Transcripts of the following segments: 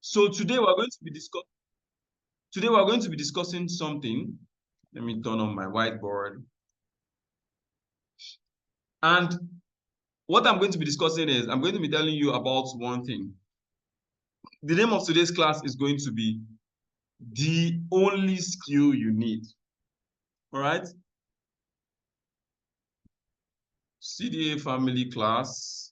So today we're going to be discussing something. Let me turn on my whiteboard. And what I'm going to be discussing is I'm going to be telling you about one thing. The name of today's class is going to be the only skill you need. All right? CDA family class.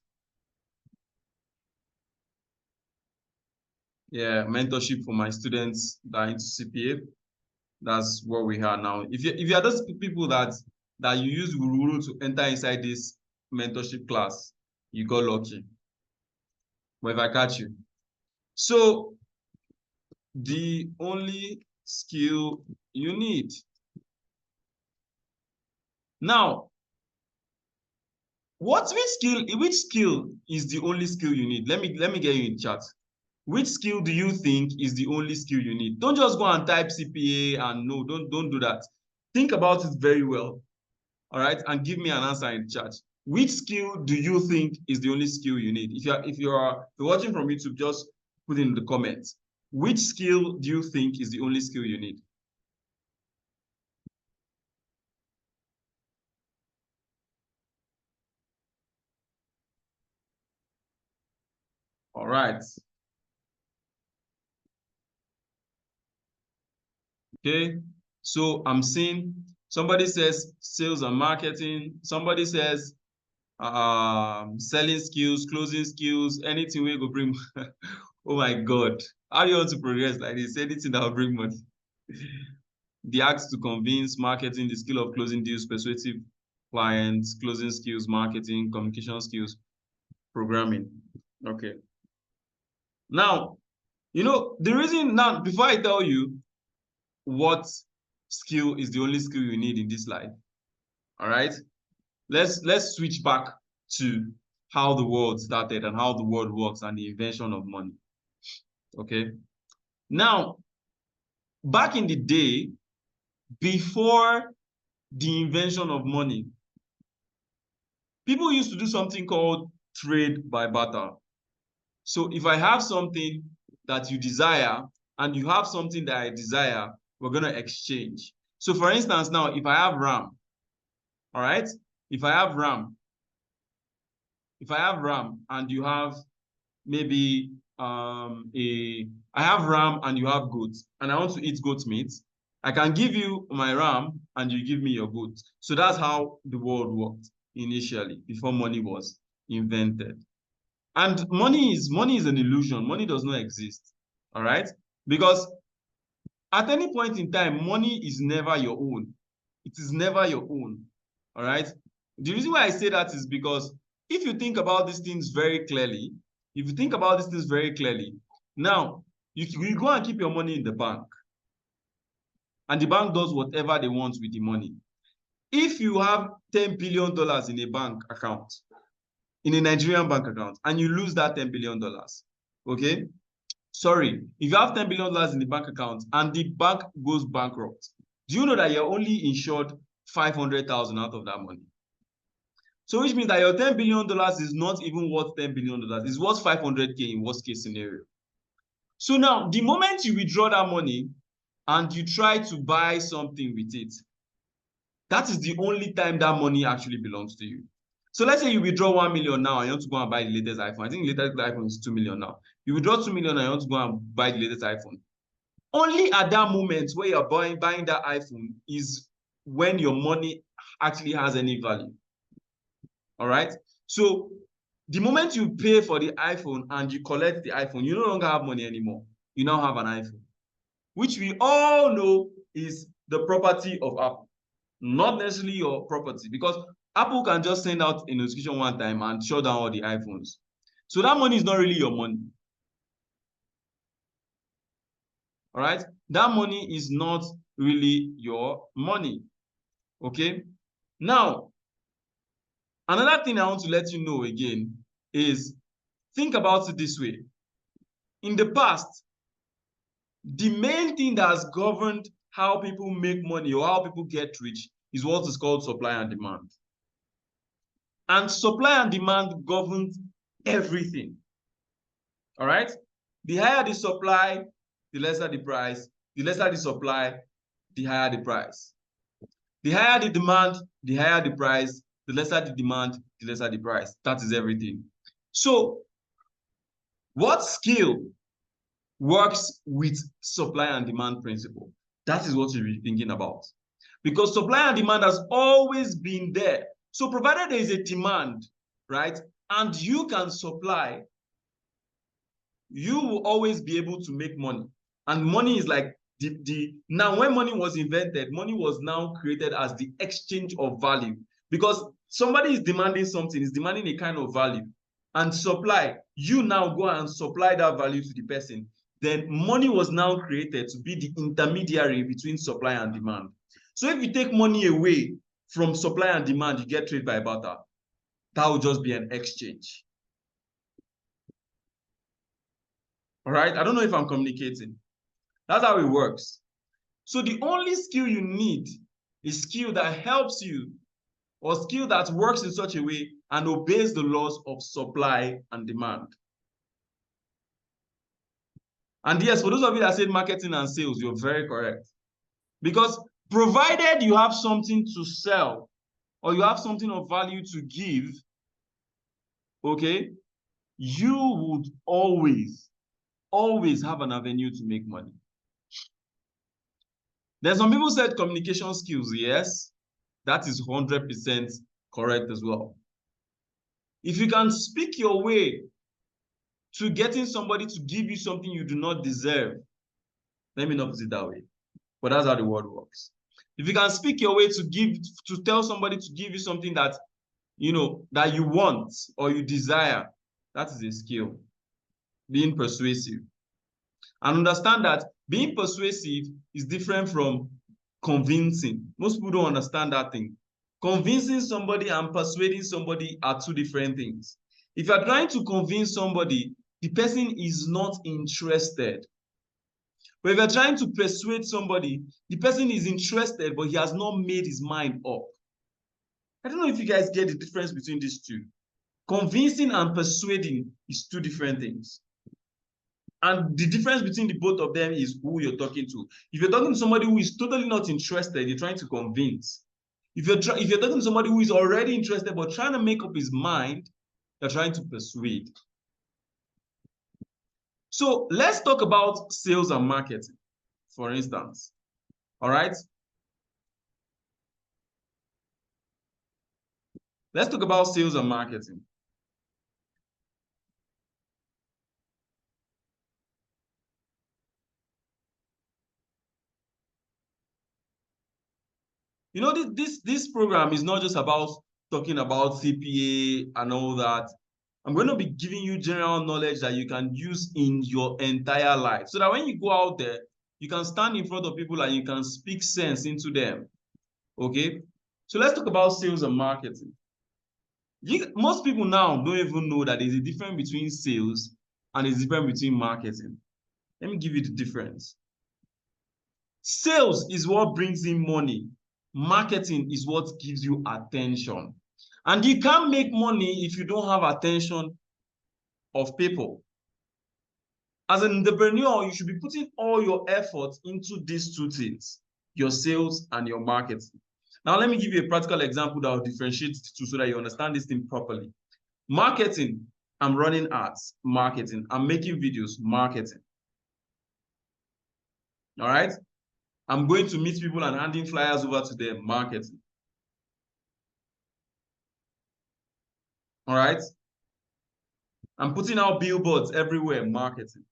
Yeah, mentorship for my students that are into CPA. That's what we are now. If you are those people that you use Guru to enter inside this mentorship class, you got lucky. But if I catch you. So the only skill you need. Now, which skill is the only skill you need? Let me get you in chat. Which skill do you think is the only skill you need? Don't just go and type CPA and no, don't do that. Think about it very well. All right, and give me an answer in chat. Which skill do you think is the only skill you need? If you're watching from YouTube, just put in the comments. Which skill do you think is the only skill you need? All right. Okay. So I'm seeing somebody says sales and marketing. Somebody says selling skills, closing skills, anything we go bring. Oh my God. How do you want to progress like this? Anything that will bring money. The act to convince, marketing, the skill of closing deals, persuasive clients, closing skills, marketing, communication skills, programming. Okay. Now, the reason now, before I tell you what skill is the only skill you need in this life, all right, let's switch back to how the world started and how the world works and the invention of money. Okay. Now, back in the day, before the invention of money, people used to do something called trade by barter. So if I have something that you desire and you have something that I desire, we're going to exchange. So for instance, now, if I have RAM, all right, if I have RAM and you have maybe I have ram and you have goat and I want to eat goat meat, I can give you my ram and you give me your goat. So that's how the world worked initially before money was invented. And money is an illusion. Money does not exist. All right? Because at any point in time, money is never your own. It is never your own. All right? The reason why I say that is because if you think about these things very clearly, now you go and keep your money in the bank, and the bank does whatever they want with the money. If you have $10 billion in a bank account, in a Nigerian bank account, and you lose that $10 billion, okay? Sorry, if you have $10 billion in the bank account and the bank goes bankrupt, do you know that you're only insured 500,000 out of that money? So which means that your $10 billion is not even worth $10 billion. It's worth 500K in worst case scenario. So now, the moment you withdraw that money and you try to buy something with it, that is the only time that money actually belongs to you. So let's say you withdraw 1 million now and you want to go and buy the latest iPhone. I think the latest iPhone is 2 million now. You withdraw 2 million and you want to go and buy the latest iPhone. Only at that moment where you're buying that iPhone is when your money actually has any value. All right? So the moment you pay for the iPhone and you collect the iPhone, you no longer have money anymore. You now have an iPhone, which we all know is the property of Apple, not necessarily your property, because Apple can just send out a notification one time and shut down all the iPhones. So that money is not really your money. All right? That money is not really your money. Okay? Now, another thing I want to let you know again is think about it this way. In the past, the main thing that has governed how people make money or how people get rich is what is called supply and demand. And supply and demand governs everything. All right? The higher the supply, the lesser the price. The lesser the supply, the higher the price. The higher the demand, the higher the price. The lesser the demand, the lesser the price. That is everything. So, what skill works with supply and demand principle? That is what you'll be thinking about. Because supply and demand has always been there. So provided there is a demand, right, and you can supply, you will always be able to make money. And money is like now when money was invented, money was now created as the exchange of value. Because somebody is demanding something, is demanding a kind of value. And supply, you now go and supply that value to the person. Then money was now created to be the intermediary between supply and demand. So if you take money away from supply and demand, you get trade by barter. That will just be an exchange. All right, I don't know if I'm communicating. That's how it works. So the only skill you need is skill that helps you, or skill that works in such a way and obeys the laws of supply and demand. And yes, for those of you that said marketing and sales, you're very correct. Because provided you have something to sell or you have something of value to give, okay, you would always have an avenue to make money. There's some people said communication skills. Yes, that is 100% correct as well. If you can speak your way to getting somebody to give you something you do not deserve, let me not put it that way, but that's how the world works. If you can speak your way to tell somebody to give you something that, you know, that you want or you desire, that is a skill. Being persuasive. And understand that being persuasive is different from convincing. Most people don't understand that thing. Convincing somebody and persuading somebody are two different things. If you're trying to convince somebody, the person is not interested. But if you're trying to persuade somebody, the person is interested, but he has not made his mind up. I don't know if you guys get the difference between these two. Convincing and persuading is two different things. And the difference between the both of them is who you're talking to. If you're talking to somebody who is totally not interested, you're trying to convince. If you're talking to somebody who is already interested but trying to make up his mind, you're trying to persuade. So let's talk about sales and marketing, for instance. All right? Let's talk about sales and marketing. You know, this program is not just about talking about CPA and all that. I'm going to be giving you general knowledge that you can use in your entire life. So that when you go out there, you can stand in front of people and you can speak sense into them. Okay? So let's talk about sales and marketing. Most people now don't even know that there's a difference between sales and there's a difference between marketing. Let me give you the difference. Sales is what brings in money. Marketing is what gives you attention. And you can't make money if you don't have attention of people. As an entrepreneur, you should be putting all your effort into these two things, your sales and your marketing. Now, let me give you a practical example that will differentiate the two so that you understand this thing properly. Marketing, I'm running ads, marketing. I'm making videos, marketing. All right? I'm going to meet people and handing flyers over to them, marketing. All right? I'm putting out billboards everywhere, marketing.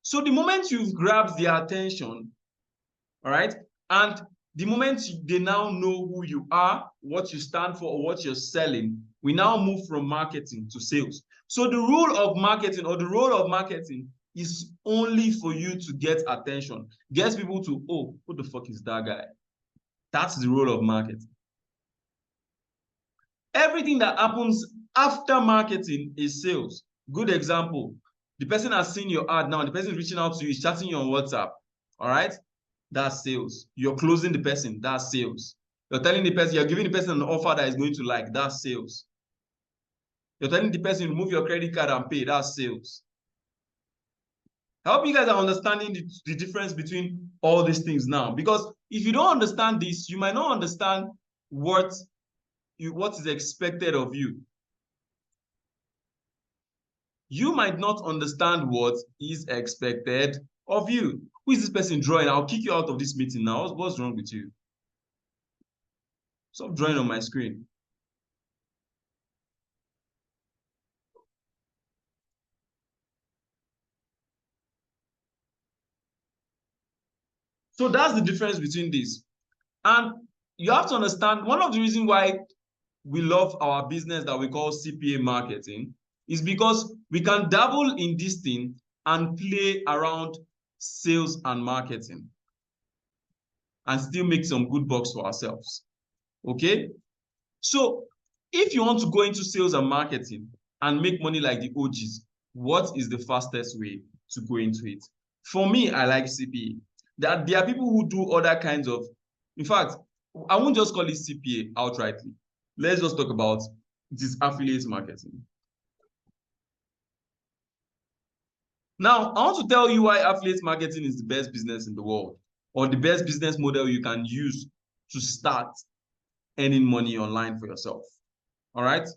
So the moment you've grabbed their attention, all right, and the moment they now know who you are, what you stand for, or what you're selling, we now move from marketing to sales. So the rule of marketing or the role of marketing is only for you to get attention, get people to, oh, who the fuck is that guy? That's the role of marketing. Everything that happens after marketing is sales. Good example. The person has seen your ad now. The person is reaching out to you, is chatting you on WhatsApp. All right? That's sales. You're closing the person. That's sales. You're telling the person, you're giving the person an offer that is going to like. That's sales. You're telling the person, remove your credit card and pay. That's sales. I hope you guys are understanding the difference between all these things now. Because if you don't understand this, you might not understand what is expected of you. You might not understand what is expected of you. Who is this person drawing? I'll kick you out of this meeting now. What's wrong with you? Stop drawing on my screen. So that's the difference between this. And you have to understand, one of the reasons why we love our business that we call CPA marketing is because we can dabble in this thing and play around sales and marketing and still make some good bucks for ourselves. Okay? So if you want to go into sales and marketing and make money like the OGs, what is the fastest way to go into it? For me, I like CPA. There are people who do other kinds of, in fact, I won't just call it CPA outrightly. Let's just talk about this affiliate marketing. Now, I want to tell you why affiliate marketing is the best business in the world, or the best business model you can use to start earning money online for yourself. All right?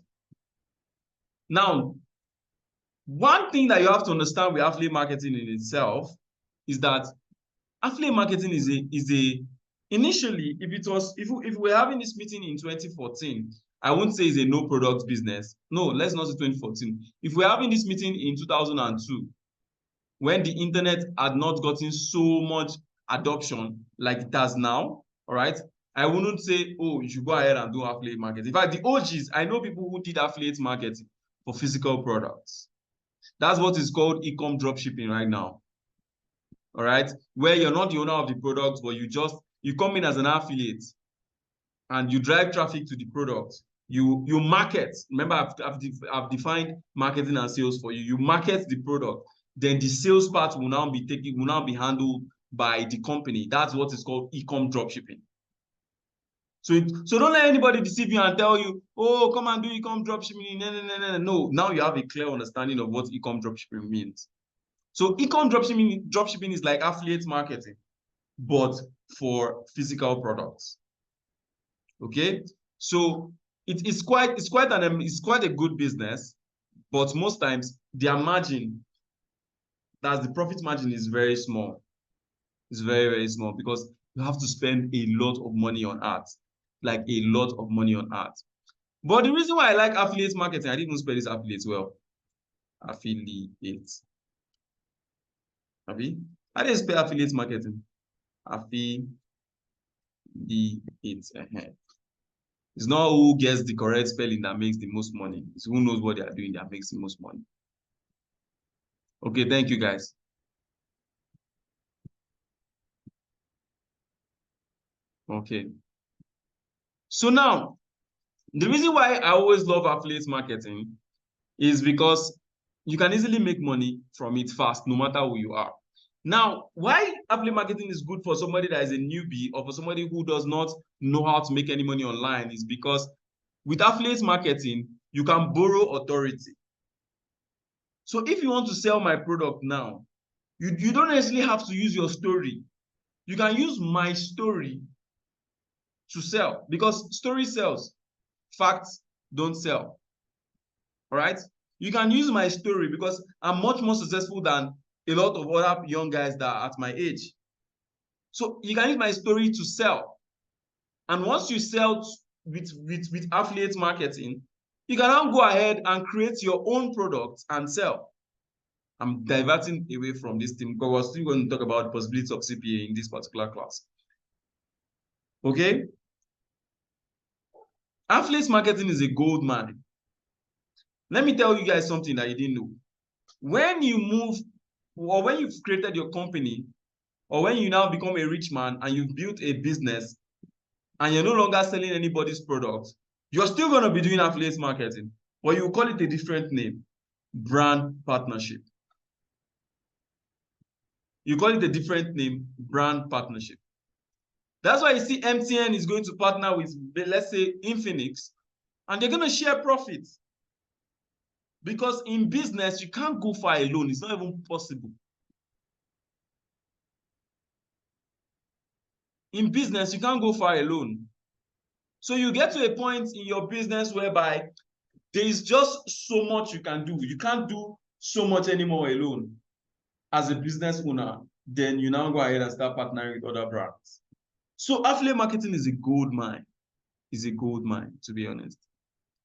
Now, one thing that you have to understand with affiliate marketing in itself is that affiliate marketing is a initially, if we're having this meeting in 2014, I won't say it's a no product business. No, let's not say 2014. If we're having this meeting in 2002, when the internet had not gotten so much adoption like it has now, all right, I wouldn't say, oh, you should go ahead and do affiliate marketing. In fact, the OGs, I know people who did affiliate marketing for physical products. That's what is called e-com dropshipping right now. All right, where you're not the owner of the product, but you come in as an affiliate and you drive traffic to the product. You market. Remember, I've defined marketing and sales for you. You market the product, then the sales part will now be handled by the company. That's what is called e-com dropshipping. So don't let anybody deceive you and tell you, oh, come and do e-com dropshipping. No. Now you have a clear understanding of what e-com dropshipping means. So e-com dropshipping is like affiliate marketing, but for physical products. Okay, so it's quite a good business, but most times their margin, that's the profit margin, is very small. It's very, very small because you have to spend a lot of money on ads, like a lot of money on ads. But the reason why I like affiliate marketing, I didn't even spell this affiliate well. Affiliate. Abi? I didn't spell affiliate marketing. Affiliate. It's not who gets the correct spelling that makes the most money. It's who knows what they are doing that makes the most money. Okay, thank you guys. Okay. So now, the reason why I always love affiliate marketing is because you can easily make money from it fast, no matter who you are. Now, why affiliate marketing is good for somebody that is a newbie or for somebody who does not know how to make any money online is because with affiliate marketing, you can borrow authority. So if you want to sell my product now, you don't necessarily have to use your story. You can use my story to sell because story sells. Facts don't sell. All right? You can use my story because I'm much more successful than a lot of other young guys that are at my age. So you can use my story to sell. And once you sell with affiliate marketing, you can now go ahead and create your own product and sell. I'm diverting away from this thing because we're still going to talk about the possibilities of CPA in this particular class. Okay? Affiliate marketing is a gold mine. Let me tell you guys something that you didn't know. When you move, or when you've created your company, or when you now become a rich man and you've built a business and you're no longer selling anybody's product, you're still going to be doing affiliate marketing, but you call it a different name, brand partnership. You call it a different name, brand partnership. That's why you see MTN is going to partner with, let's say, Infinix, and they're going to share profits. Because in business, you can't go far alone. It's not even possible. in business, you can't go far alone. So you get to a point in your business whereby there is just so much you can do. You can't do so much anymore alone as a business owner. Then you now go ahead and start partnering with other brands. So affiliate marketing is a gold mine. It's a gold mine, to be honest.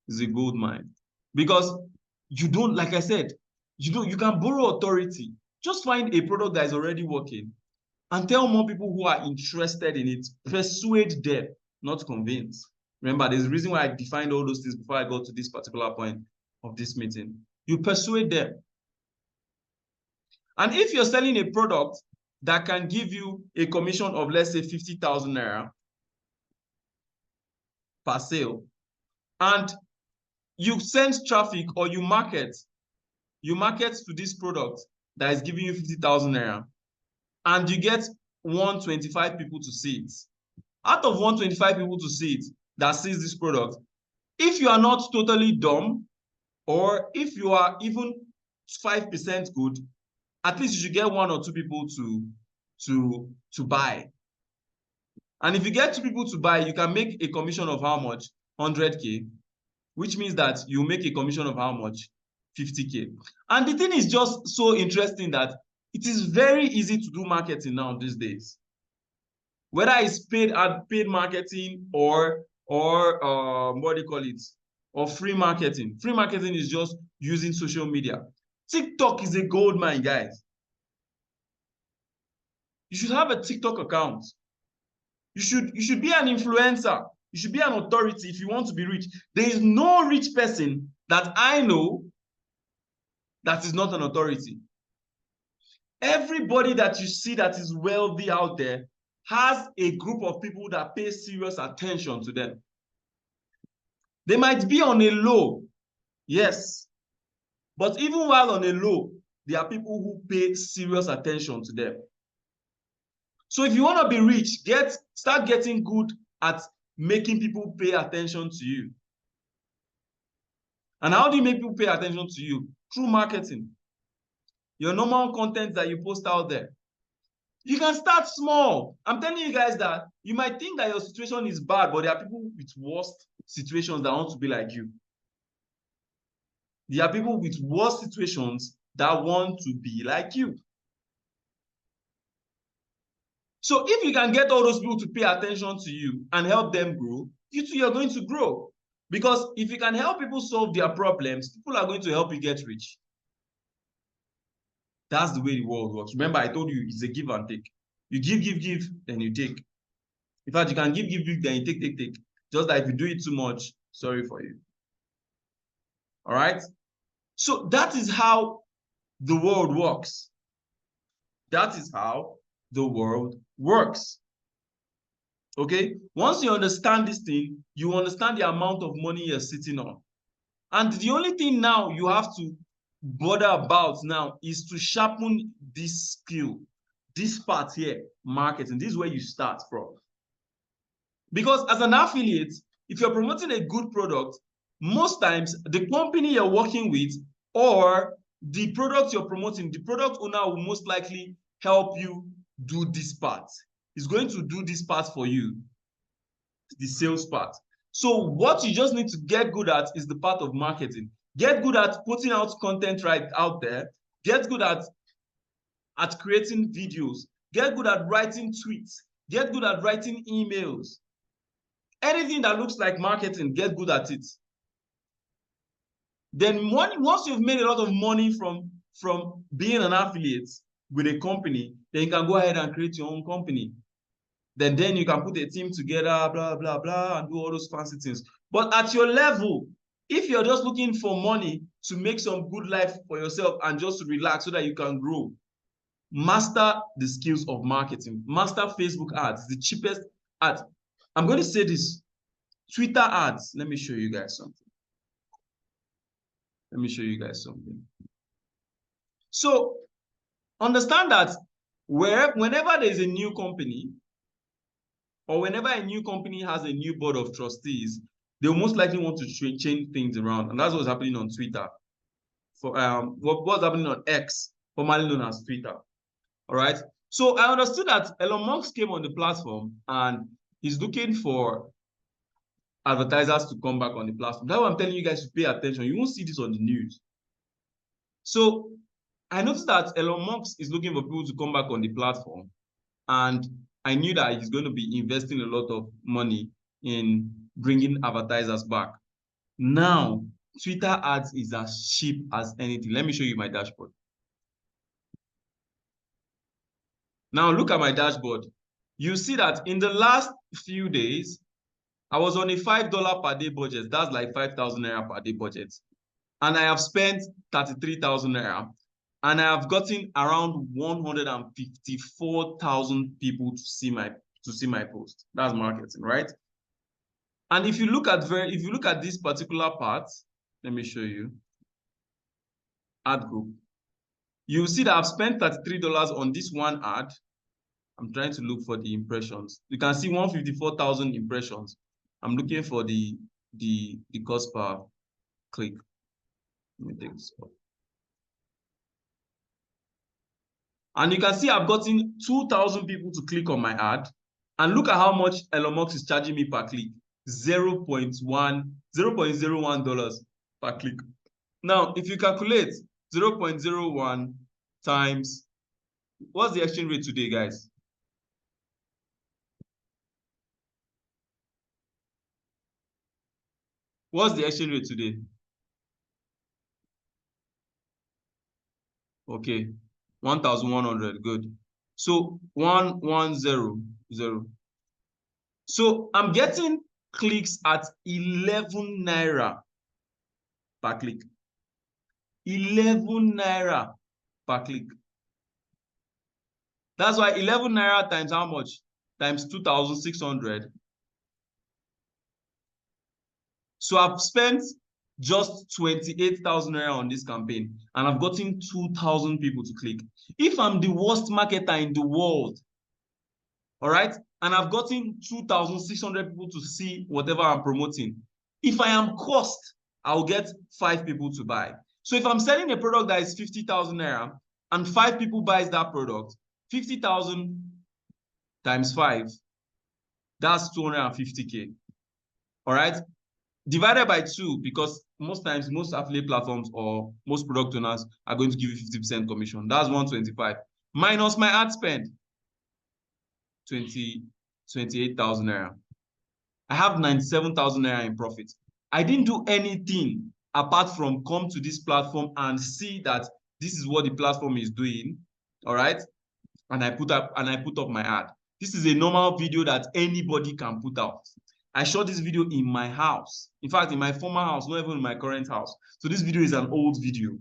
It's a gold mine. Because you don't, like I said, you can borrow authority. Just find a product that is already working and tell more people who are interested in it. Persuade them, not convince. Remember, there's a reason why I defined all those things before I got to this particular point of this meeting. You persuade them. And if you're selling a product that can give you a commission of, let's say, 50,000 naira per sale, and you send traffic or you market to this product that is giving you 50,000 naira, and you get 125 people to see it. Out of 125 people to see it that sees this product, if you are not totally dumb, or if you are even 5% good, at least you should get 1 or 2 people to buy. And if you get 2 people to buy, you can make a commission of how much? 100K, which means that you make a commission of how much? 50K. And the thing is just so interesting that it is very easy to do marketing now these days. Whether it's paid marketing or what do you call it? Or free marketing. Free marketing is just using social media. TikTok is a gold mine, guys. You should have a TikTok account. You should be an influencer. You should be an authority if you want to be rich. There is no rich person that I know that is not an authority. Everybody that you see that is wealthy out there has a group of people that pay serious attention to them. They might be on a low, yes, but even while on a low, there are people who pay serious attention to them. So if you want to be rich, start getting good at making people pay attention to you. And how do you make people pay attention to you? Through marketing. Your normal content that you post out there. You can start small. I'm telling you guys that you might think that your situation is bad, but there are people with worse situations that want to be like you. There are people with worse situations that want to be like you. So if you can get all those people to pay attention to you and help them grow, you too are going to grow. Because if you can help people solve their problems, people are going to help you get rich. That's the way the world works. Remember, I told you it's a give and take. You give, then you take. In fact, you can give, then you take. Just that if you do it too much, sorry for you. All right? So that is how the world works. That is how the world works. Okay? Once you understand this thing, you understand the amount of money you're sitting on. And the only thing now you have to bother about now is to sharpen this skill, this part here, marketing. This is where you start from. Because as an affiliate, if you're promoting a good product, most times the company you're working with or the product you're promoting, the product owner will most likely help you do this part. He's going to do this part for you, the sales part. So what you just need to get good at is the part of marketing. Get good at putting out content right out there. Get good at creating videos. Get good at writing tweets. Get good at writing emails. Anything that looks like marketing, get good at it. Then once you've made a lot of money from being an affiliate with a company, then you can go ahead and create your own company. Then you can put a team together, blah, blah, blah, and do all those fancy things. But at your level, if you're just looking for money to make some good life for yourself and just to relax so that you can grow, master the skills of marketing. Master Facebook ads, the cheapest ad. I'm going to say this. Twitter ads. Let me show you guys something. So understand that whenever there's a new company, or whenever a new company has a new board of trustees, they'll most likely want to change things around. And that's what's happening on Twitter. For what's happening on X, formerly known as Twitter. All right. So I understood that Elon Musk came on the platform and he's looking for advertisers to come back on the platform. That's why I'm telling you guys to pay attention. You won't see this on the news. So I noticed that Elon Musk is looking for people to come back on the platform. And I knew that he's going to be investing a lot of money in bringing advertisers back. Now, Twitter ads is as cheap as anything. Let me show you my dashboard. Now, look at my dashboard. You see that in the last few days, I was on a $5 per day budget. That's like 5,000 naira per day budget. And I have spent 33,000 naira. And I have gotten around 154,000 people to see my post. That's marketing, right? And if you look at this particular part, let me show you. Ad group. You see that I've spent $33 on this one ad. I'm trying to look for the impressions. You can see 154,000 impressions. I'm looking for the cost per click. Let me take this off. And you can see I've gotten 2,000 people to click on my ad. And look at how much Elon Musk is charging me per click. $0.01 per click. Now, if you calculate 0.01 times, what's the exchange rate today, guys? What's the exchange rate today? Okay, 1,100, good. So 1,100. So I'm getting clicks at 11 naira per click. 11 naira per click. That's why 11 naira times how much? Times 2,600. So I've spent just 28,000 naira on this campaign and I've gotten 2,000 people to click. If I'm the worst marketer in the world, all right, and I've gotten 2,600 people to see whatever I'm promoting, if I am cost, I'll get 5 people to buy. So if I'm selling a product that is 50,000 naira and 5 people buys that product, 50,000 times 5, that's 250K. All right, divided by 2, because most times most affiliate platforms or most product owners are going to give you 50% commission. That's 125 minus my ad spend, 28,000 naira. I have 97,000 naira in profit. I didn't do anything apart from come to this platform and see that this is what the platform is doing. All right, and I put up my ad. This is a normal video that anybody can put out. I shot this video in my house. In fact, in my former house, not even in my current house. So this video is an old video.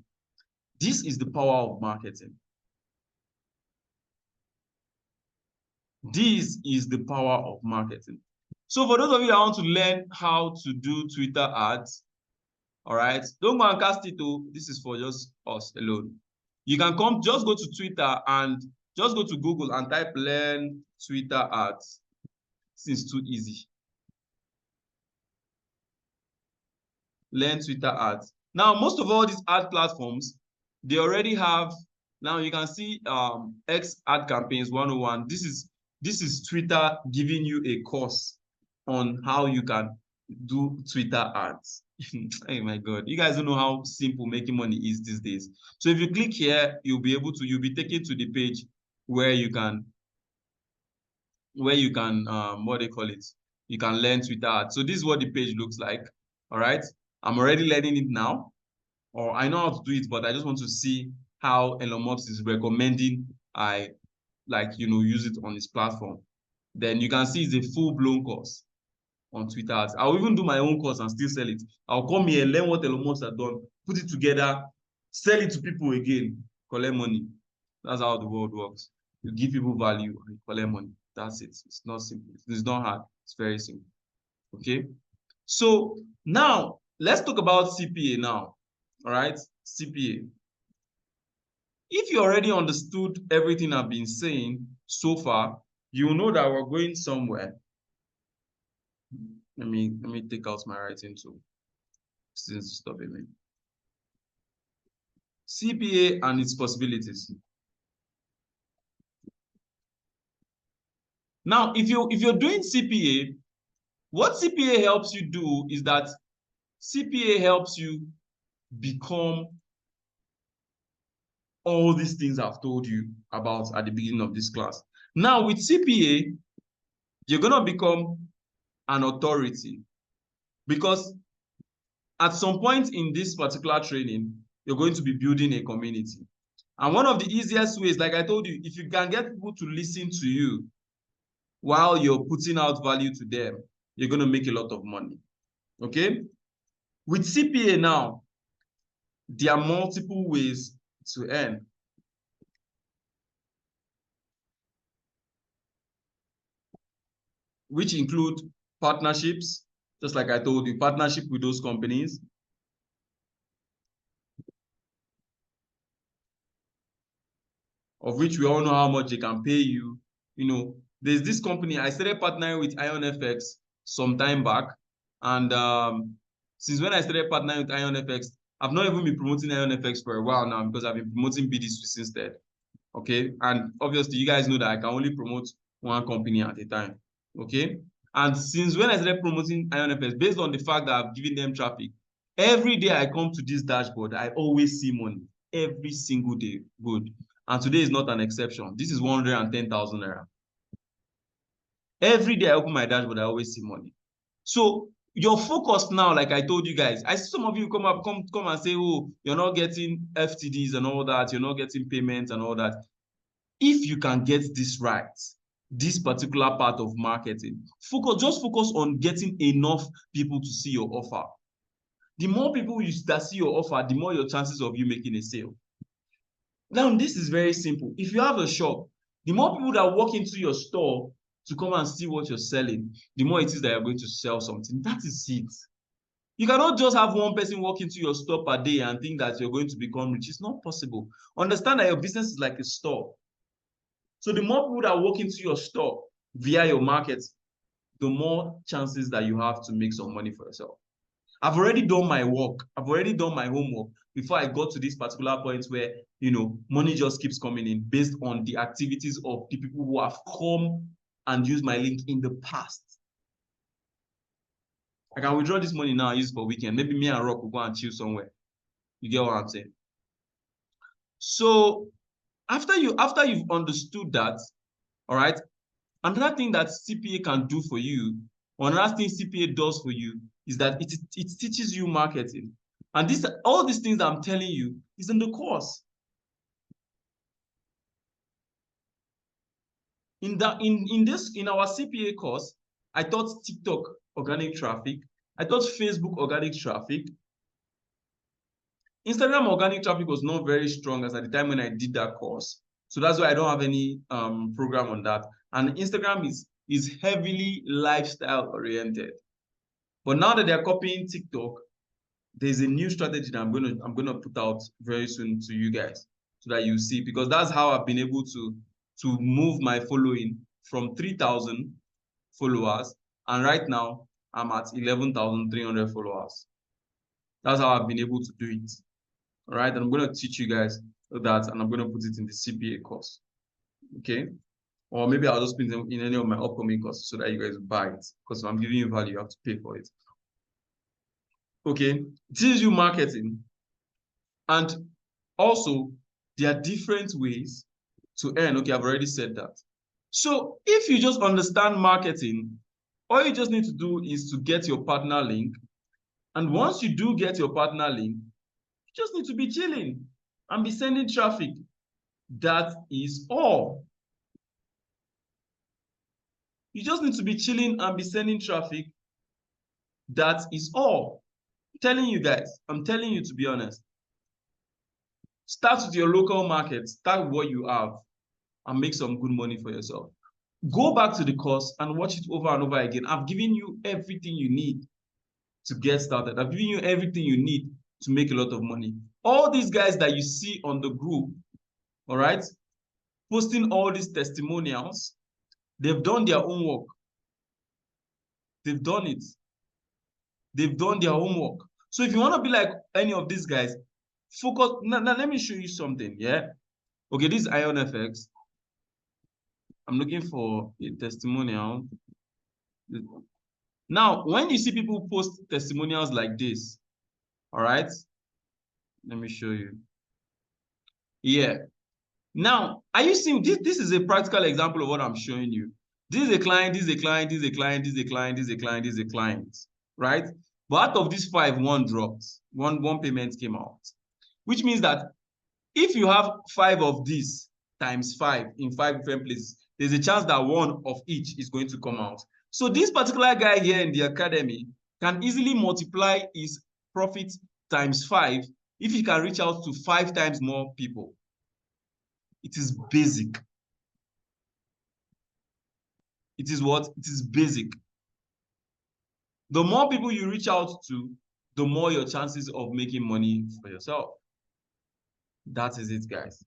This is the power of marketing. This is the power of marketing. So for those of you that want to learn how to do Twitter ads, all right, don't go and cast it to, this is for just us alone. You can come, just go to Twitter and just go to Google and type learn Twitter ads. This is too easy. Learn Twitter ads. Now, most of all these ad platforms, they already have, now you can see X ad campaigns 101. This is Twitter giving you a course on how you can do Twitter ads. Oh my God, you guys don't know how simple making money is these days. So if you click here, you'll be taken to the page where you can what they call it, you can learn Twitter ads. So this is what the page looks like. All right, I'm already learning it now, or I know how to do it, but I just want to see how Elon Musk is recommending I use it on his platform. Then you can see it's a full-blown course on Twitter ads. I'll even do my own course and still sell it. I'll come here, learn what Elon Musk has done, put it together, sell it to people again, collect money. That's how the world works. You give people value and you collect money. That's it. It's not simple. It's not hard. It's very simple. Okay. So now let's talk about CPA now. All right, CPA. If you already understood everything I've been saying so far, you know that we're going somewhere. Let me take out my writing tool since stopping me. CPA and its possibilities. Now, if you're doing CPA, what CPA helps you do is that CPA helps you become all these things I've told you about at the beginning of this class. Now, with CPA, you're going to become an authority, because at some point in this particular training, you're going to be building a community. And one of the easiest ways, like I told you, if you can get people to listen to you while you're putting out value to them, you're going to make a lot of money. Okay? With CPA now, there are multiple ways to earn. Which include partnerships, just like I told you, partnership with those companies. Of which we all know how much they can pay you. You know, there's this company, I started partnering with IronFX some time back. And since when I started partnering with IronFX, I've not even been promoting IronFX for a while now, because I've been promoting BD Swiss instead. Okay. And obviously, you guys know that I can only promote one company at a time. Okay. And since when I started promoting IronFX, based on the fact that I've given them traffic, every day I come to this dashboard, I always see money. Every single day. Good. And today is not an exception. This is 110,000 naira. Every day I open my dashboard, I always see money. So your focus now, like I told you guys, I see some of you come and say, oh, you're not getting FTDs and all that, you're not getting payments and all that. If you can get this right, this particular part of marketing, just focus on getting enough people to see your offer. The more people that see your offer, the more your chances of you making a sale. Now, this is very simple. If you have a shop, the more people that walk into your store to come and see what you're selling, the more it is that you're going to sell something. That is it. You cannot just have one person walk into your store per day and think that you're going to become rich. It's not possible. Understand that your business is like a store. So the more people that walk into your store via your market, the more chances that you have to make some money for yourself. I've already done my work. I've already done my homework before I got to this particular point where, you know, money just keeps coming in based on the activities of the people who have come and used my link in the past. I can withdraw this money now and use it for weekend. Maybe me and Rock will go and chill somewhere. You get what I'm saying? So after you've understood that, all right, another thing that CPA can do for you, or another thing CPA does for you, is that it teaches you marketing. And all these things I'm telling you is in the course. In our CPA course, I taught TikTok organic traffic. I taught Facebook organic traffic. Instagram organic traffic was not very strong as at the time when I did that course. So that's why I don't have any program on that. And Instagram is heavily lifestyle oriented. But now that they're copying TikTok, there's a new strategy that I'm gonna put out very soon to you guys so that you see, because that's how I've been able to move my following from 3,000 followers, and right now I'm at 11,300 followers. That's how I've been able to do it. All right, and I'm gonna teach you guys that, and I'm gonna put it in the CPA course. Okay, or maybe I'll just put it in any of my upcoming courses so that you guys will buy it, because if I'm giving you value, you have to pay for it. Okay, teaches you marketing. And also, there are different ways to earn. Okay, I've already said that. So if you just understand marketing, all you just need to do is to get your partner link. And once you do get your partner link, you just need to be chilling and be sending traffic. That is all. You just need to be chilling and be sending traffic. That is all. I'm telling you guys, I'm telling you to be honest. Start with your local market, start with what you have, and make some good money for yourself. Go back to the course and watch it over and over again. I've given you everything you need to get started. I've given you everything you need to make a lot of money. All these guys that you see on the group, all right, posting all these testimonials, they've done their own work. They've done it. They've done their homework. So if you want to be like any of these guys, focus. Now let me show you something, yeah? Okay, this is IronFX. I'm looking for a testimonial. Now, when you see people post testimonials like this, all right, let me show you. Yeah. Now, are you seeing this? This is a practical example of what I'm showing you. This is a client, this is a client, this is a client, this is a client, this is a client, this is a client, right? But out of these five, one dropped. One payment came out, which means that if you have five of these times five in five different places, there's a chance that one of each is going to come out. So this particular guy here in the academy can easily multiply his profit times five if he can reach out to 5 times more people. It is basic. It is what? It is basic. The more people you reach out to, the more your chances of making money for yourself. That is it, guys.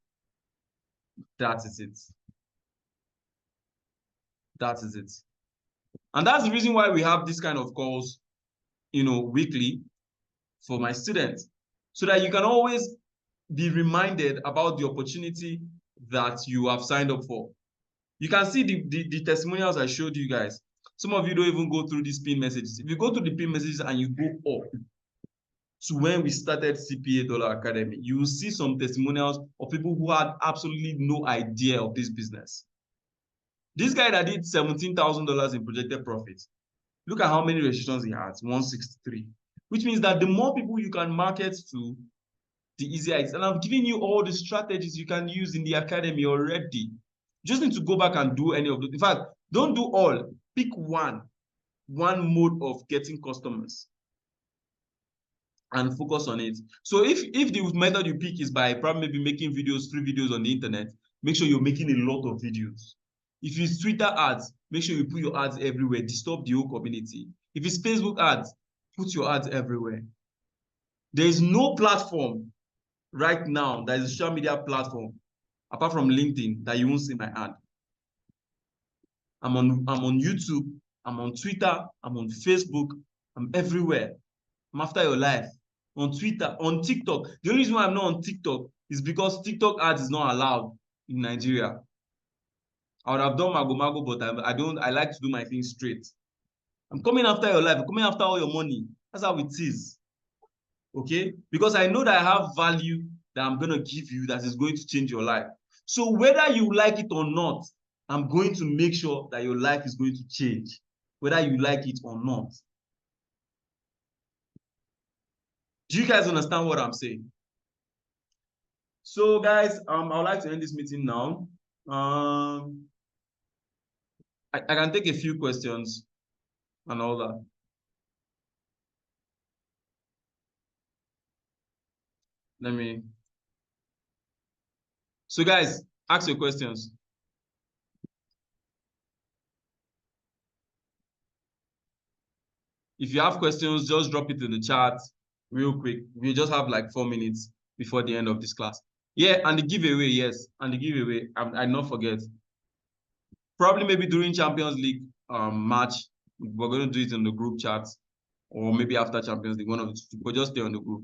That is it. That is it. And that's the reason why we have this kind of calls, weekly for my students, so that you can always be reminded about the opportunity that you have signed up for. You can see the testimonials I showed you guys. Some of you don't even go through these pin messages. If you go through the pin messages and you go up to when we started CPA Dollar Academy, you will see some testimonials of people who had absolutely no idea of this business. This guy that did $17,000 in projected profit, look at how many registrations he has, 163. Which means that the more people you can market to, the easier it is. And I've given you all the strategies you can use in the academy already. You just need to go back and do any of those. In fact, don't do all. Pick one mode of getting customers and focus on it. So if the method you pick is by probably maybe making videos, free videos on the internet, make sure you're making a lot of videos. If it's Twitter ads, make sure you put your ads everywhere, disturb the whole community. If it's Facebook ads, put your ads everywhere. There is no platform right now that is a social media platform apart from LinkedIn that you won't see my ad. I'm on YouTube, I'm on Twitter, I'm on Facebook, I'm everywhere. I'm after your life. On Twitter, on TikTok. The only reason why I'm not on TikTok is because TikTok ads is not allowed in Nigeria. I would have done mago, but I like to do my thing straight. I'm coming after your life, I'm coming after all your money. That's how it is. Okay? Because I know that I have value that I'm going to give you that is going to change your life. So whether you like it or not, I'm going to make sure that your life is going to change, whether you like it or not. Do you guys understand what I'm saying? So guys, I would like to end this meeting now. I can take a few questions and all that. So guys, ask your questions. If you have questions, just drop it in the chat real quick. We just have like 4 minutes before the end of this class. Yeah, and the giveaway, yes. And the giveaway, I not forget. Probably maybe during Champions League match, we're going to do it in the group chat, or maybe after Champions League, one of the two, but just stay on the group.